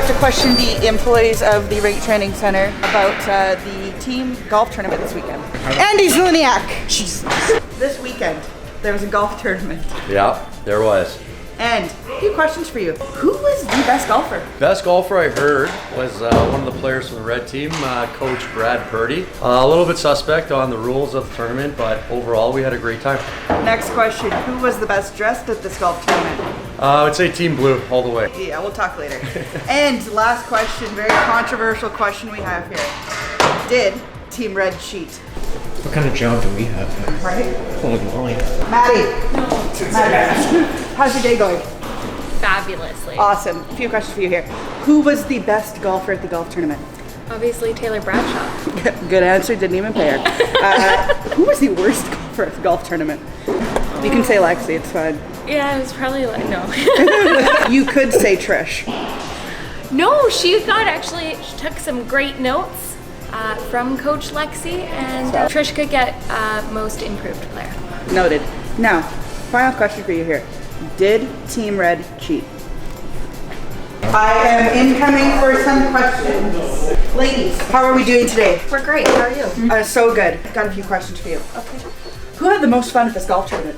about to question the employees of the RINK Training Center about the team golf tournament this weekend. Andy Zluniak! Jesus. This weekend, there was a golf tournament. Yeah, there was. And a few questions for you. Who was the best golfer? Best golfer I heard was one of the players from the red team, Coach Brad Purdy. A little bit suspect on the rules of the tournament, but overall we had a great time. Next question. Who was the best dressed at this golf tournament? I would say Team Blue all the way. Yeah, we'll talk later. And last question, very controversial question we have here. Did Team Red cheat? What kind of job do we have? Right? Holy moly. Maddie. Maddie. How's your day going? Fabulously. Awesome. A few questions for you here. Who was the best golfer at the golf tournament? Obviously Taylor Bradshaw. Good answer, didn't even pay her. Who was the worst golfer at the golf tournament? You can say Lexi, it's fine. Yeah, it was probably like, no. You could say Trish. No, she took some great notes from Coach Lexi, and Trish could get most improved player. Noted. Now, final question for you here. Did Team Red cheat? I am incoming for some questions. Ladies, how are we doing today? We're great, how are you? So good. Got a few questions for you. Okay. Who had the most fun at this golf tournament?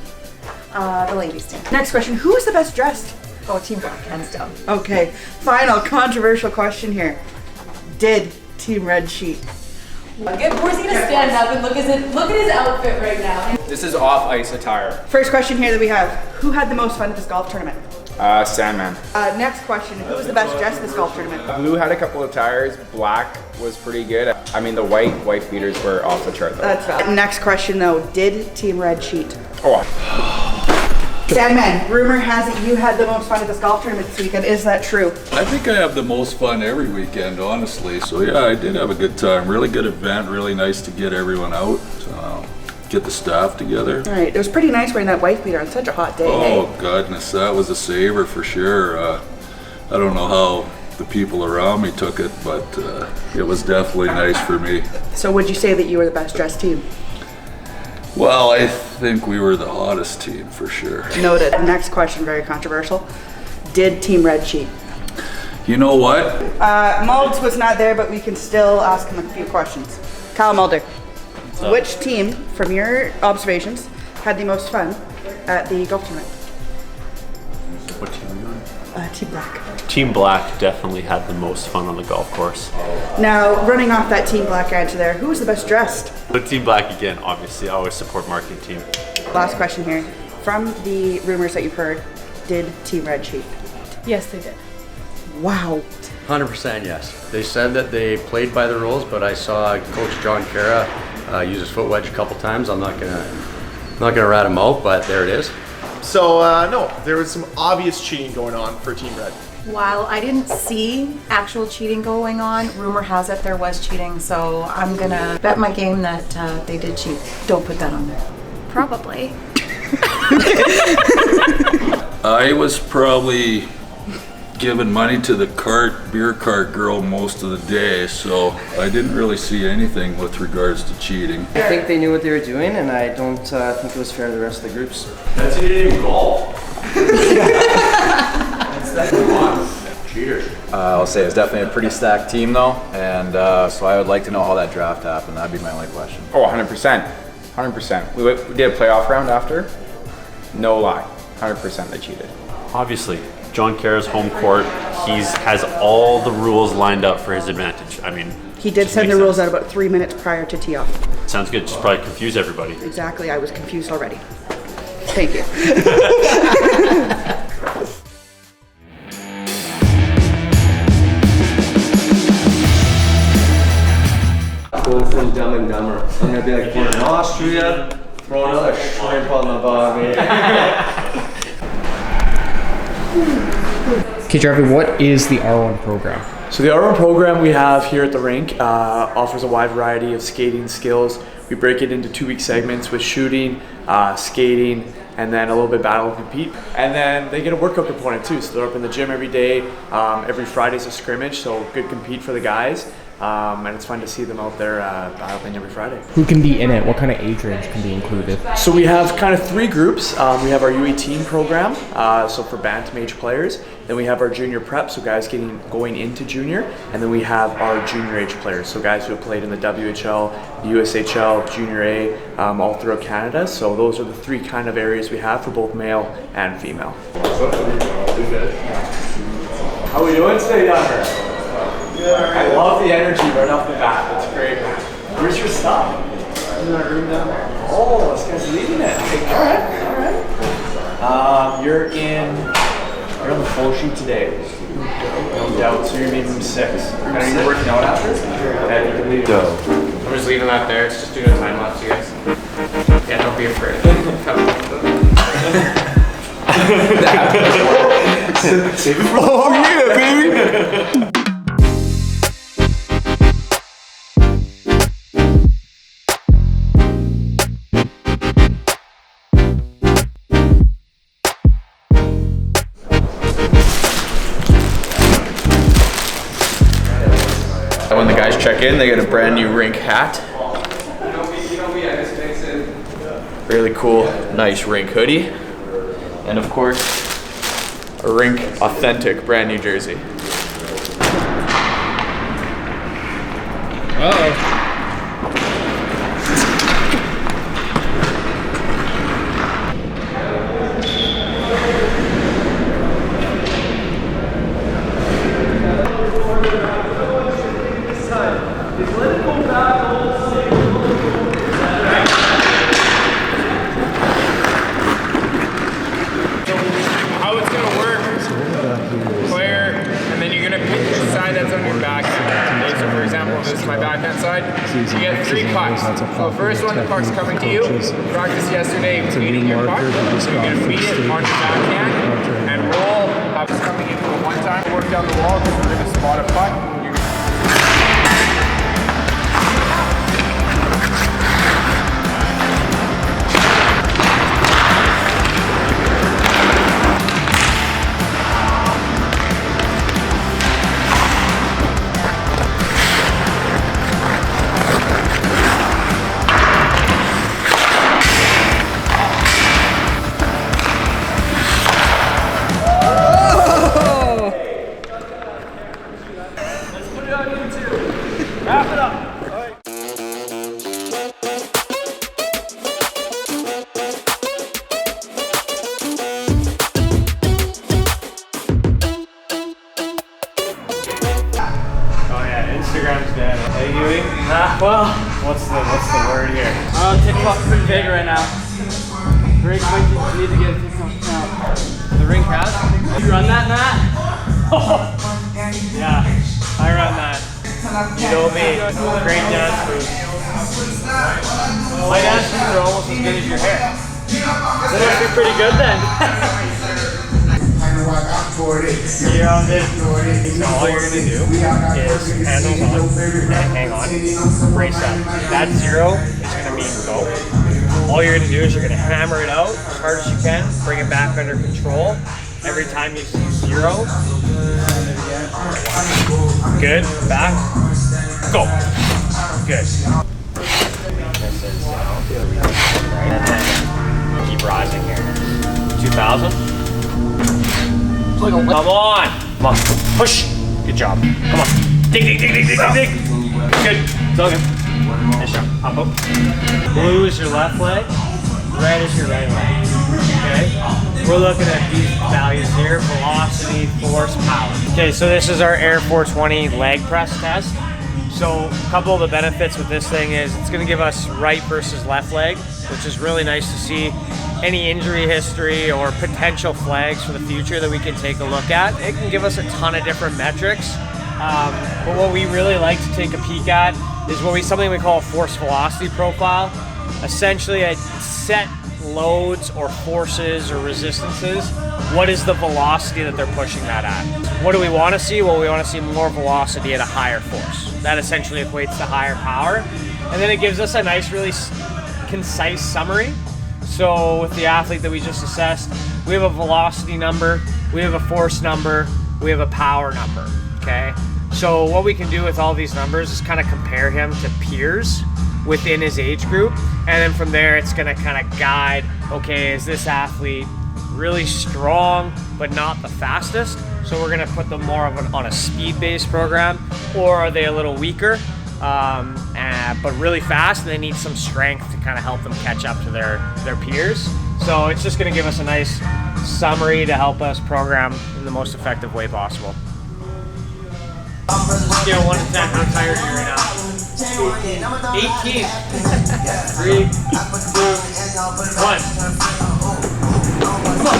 The ladies team. Next question, who was the best dressed? Oh, Team Black, hands down. Okay, final controversial question here. Did Team Red cheat? Get Borzy to stand up and look at his outfit right now. This is off-ice attire. First question here that we have, who had the most fun at this golf tournament? Sandman. Next question, who was the best dressed at this golf tournament? Blue had a couple of tires. Black was pretty good. I mean, the white beaters were off the chart though. That's valid. Next question though, did Team Red cheat? Oh. Sandman, rumor has it you had the most fun at this golf tournament this weekend. Is that true? I think I have the most fun every weekend, honestly. So yeah, I did have a good time. Really good event. Really nice to get everyone out, get the staff together. All right, it was pretty nice wearing that wife beater on such a hot day. Oh hey? goodness, that was a saver for sure. I don't know how the people around me took it, but it was definitely nice for me. So would you say that you were the best dressed team? Well, I think we were the hottest team for sure. Noted. Next question, very controversial. Did Team Red cheat? You know what? Mulds was not there, but we can still ask him a few questions. Kyle Mulder, which team, from your observations, had the most fun at the golf tournament? What team are you on? Team Black. Team Black definitely had the most fun on the golf course. Now, running off that Team Black answer there, who was the best dressed? The Team Black again, obviously, I always support marketing team. Last question here. From the rumors that you've heard, did Team Red cheat? Yes, they did. Wow. 100% yes. They said that they played by the rules, but I saw Coach John Cara use his foot wedge a couple times. I'm not gonna rat him out, but there it is. So no, there was some obvious cheating going on for Team Red. While I didn't see actual cheating going on, rumor has it there was cheating, so I'm gonna bet my game that they did cheat. Don't put that on there. Probably. I was probably giving money to the beer cart girl most of the day, so I didn't really see anything with regards to cheating. I think they knew what they were doing, and I don't think it was fair to the rest of the groups. That's it, even golf. Cheaters. I'll say it's definitely a pretty stacked team though, and so I would like to know how that draft happened. That'd be my only question. Oh, 100%. 100%. We did a playoff round after. No lie. 100% they cheated. Obviously, John Cara's home court, has all the rules lined up for his advantage. I mean, he did send the rules out about 3 minutes prior to tee off. Sounds good, just probably confuse everybody. Exactly, I was confused already. Thank you. Going from Dumb and Dumber. I'm gonna be like, in Austria, throw another shrimp on the barbie. Okay, Jarvis, what is the R1 program? So the R1 program we have here at the rink offers a wide variety of skating skills. We break it into 2-week segments with shooting, skating, and then a little bit battle and compete. And then they get a workout component too. So they're up in the gym every day. Every Friday's a scrimmage, so good compete for the guys. and it's fun to see them out there battling every Friday. Who can be in it? What kind of age range can be included? So we have kind of 3 groups. We have our U18 program, so for bantam age players. Then we have our junior prep, so guys going into junior. And then we have our junior age players, so guys who have played in the WHL, the USHL, Junior A, all throughout Canada. So those are the 3 kind of areas we have for both male and female. How are we doing today, Dunner? I love the energy right off the bat. That's great, man. Where's your stuff? In our room down there. Oh, this guy's leaving it. Okay, all right. You're on the full sheet today. No doubt. So you're meeting from 6. Are you working out after? Yeah, you can leave. I'm just leaving that there. It's just doing a time lapse, you guys. Yeah, don't be afraid. Save it for yeah, baby. When the guys check in, they get a brand new RINK hat. Really cool, nice RINK hoodie. And of course, a RINK authentic brand new jersey. Uh-oh. How it's gonna work, player, and then you're gonna pick the side that's on your backhand. Okay, so for example, this is my backhand side. You get 3 pucks. So the first one, the puck's coming to you. Practice yesterday beating your puck. So you're gonna beat it on your backhand and roll. Have this coming in for 1 time. Work down the wall because we're gonna spot a puck. Wrap it up. Oh yeah, Instagram's dead. Hey Huey? Well, what's the word here? TikTok's pretty big right now. Rick might need to get a TikTok account. The RINK has? You run that, Matt? Yeah, I run that. You know me, great dance moves. My dance moves are almost as good as your hair. That must be pretty good then. You're on this. So all you're going to do is handles on, and hang on, brace up. That 0 is going to mean go. All you're going to do is you're going to hammer it out as hard as you can, bring it back under control. Every time you see 0, good, back, go. Good. This is, and then keep rising here. 2,000. Come on! Come on. Push! Good job. Come on. Dig, dig, dig, dig, dig, dig, dig. Good. It's all good. Nice job. Hop up. Blue is your left leg. Red is your right leg. Okay? We're looking at these values here. Velocity, force, power. Okay, so this is our Air 420 leg press test. So a couple of the benefits with this thing is it's going to give us right versus left leg, which is really nice to see. Any injury history or potential flags for the future that we can take a look at. It can give us a ton of different metrics. But what we really like to take a peek at is something we call a force velocity profile. Essentially, at set loads or forces or resistances, what is the velocity that they're pushing that at? What do we want to see? Well, we want to see more velocity at a higher force. That essentially equates to higher power. And then it gives us a nice, really concise summary. So with the athlete that we just assessed, we have a velocity number, we have a force number, we have a power number, okay? So what we can do with all these numbers is kind of compare him to peers within his age group, and then from there it's going to kind of guide, okay, is this athlete really strong but not the fastest, so we're going to put them more on a speed-based program, or are they a little weaker but really fast and they need some strength to kind of help them catch up to their peers. So it's just going to give us a nice summary to help us program in the most effective way possible. Scale 1 to 10, how tired are you right now? 18. 3, 2, 1. Come on.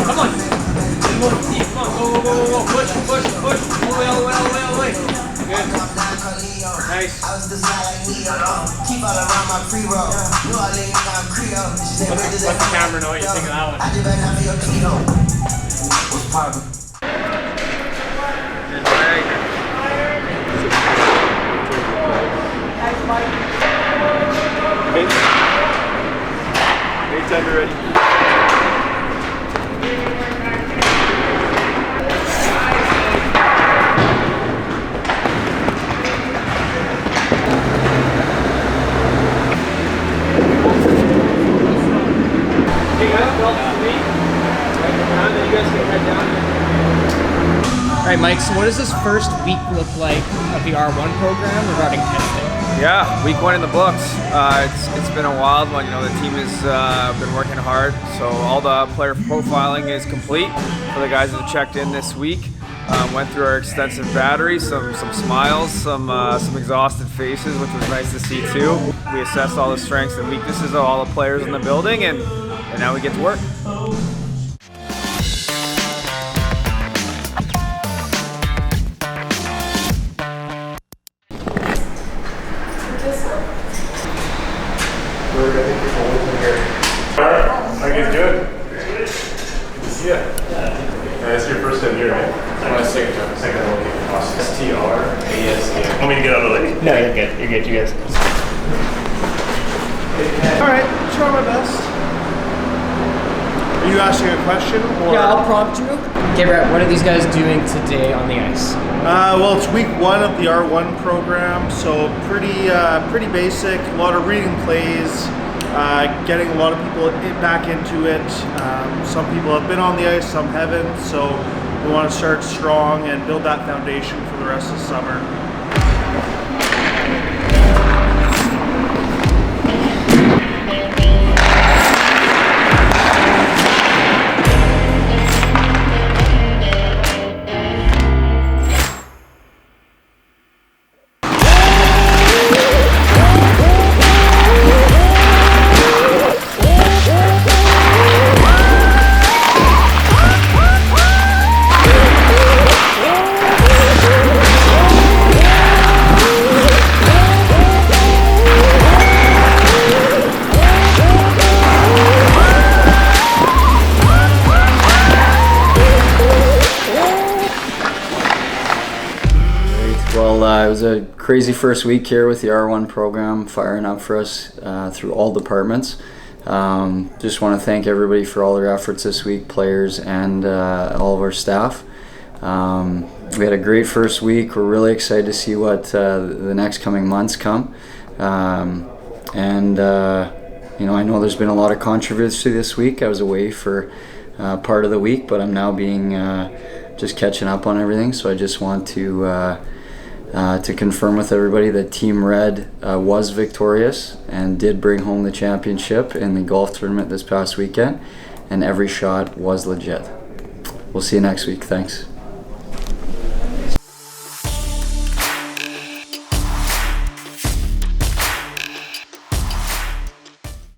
Come on, go. Push. All the way. Good. Nice. Let the camera know what you think of that one. Anytime you're ready. All right, Mike, so what does this first week look like of the R1 program regarding testing? Yeah, week 1 in the books. It's been a wild one. You know, the team has been working hard, so all the player profiling is complete for the guys that have checked in this week. Went through our extensive battery, some smiles, some exhausted faces, which was nice to see too. We assessed all the strengths and weaknesses of all the players in the building, and now we get to work. How you guys doing? Good to see ya. It's your first time here, right? My second time. Second time. Awesome. STRASC. Want me to get out of the way? No, you're good. You guys. Alright, try my best. Are you asking a question? Or? Yeah, I'll prompt you. Okay, Brett, what are these guys doing today on the ice? Well, it's week 1 of the R1 program, so pretty basic. A lot of reading plays, getting a lot of people back into it. Some people have been on the ice, some haven't, so we want to start strong and build that foundation for the rest of the summer. It was a crazy first week here with the R1 program, firing up for us through all departments. Just want to thank everybody for all their efforts this week, players and all of our staff. We had a great first week. We're really excited to see what the next coming months come. You know, I know there's been a lot of controversy this week. I was away for part of the week, but I'm now being just catching up on everything. So I just want to confirm with everybody that Team Red was victorious and did bring home the championship in the golf tournament this past weekend, and every shot was legit. We'll see you next week. Thanks.